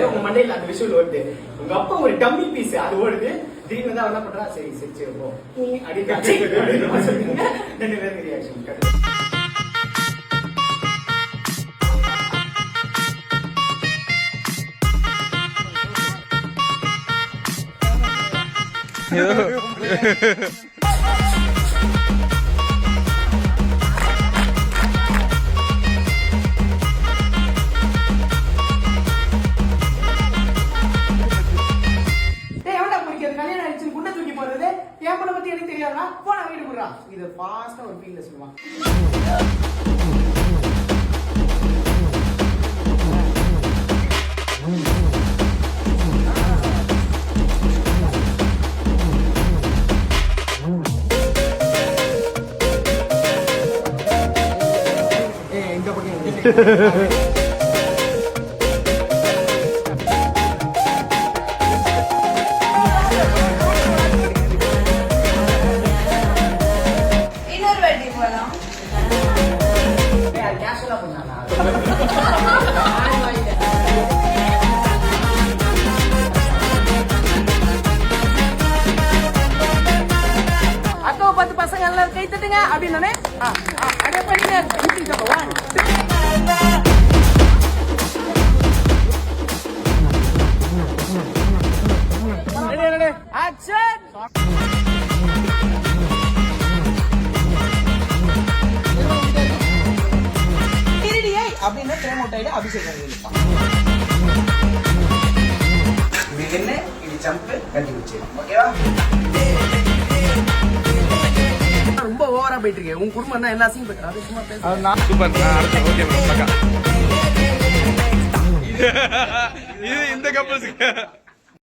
உங்க மண்டையில அந்த விஷயம் ஓடுது. உங்க அப்பா ஒரு டம்மி பீஸ் அது ஓடுது. திடீர்னு வந்து அவன் என்ன பண்றா, சரி சிரிச்சு போ அப்படின்னு 2 பேருக்கு ரியாக்ஷன். எனக்கு தெரியாதா போன வீடு விடுறா. இது ஃபாஸ்டா ஒரு ஃபீல்ல சொல்லுவான். இந்த பக்கம் atau buat pasangan lain kayak itu dengan abis nane, ada apa ini? Ini jagoan. Ini, action. Ini dia, abis nane trem utai dia abis sekarang ini. Begini, ini jump ganti ucap, oke lah. ரொம்ப ஓவரா போயிட்டு இருக்கேன். உன் குடும்பம் என்ன எல்லா scene அது சும்மா பேச. சூப்பர். Okay bro. இது இந்த கப்பல்ஸ்க்கு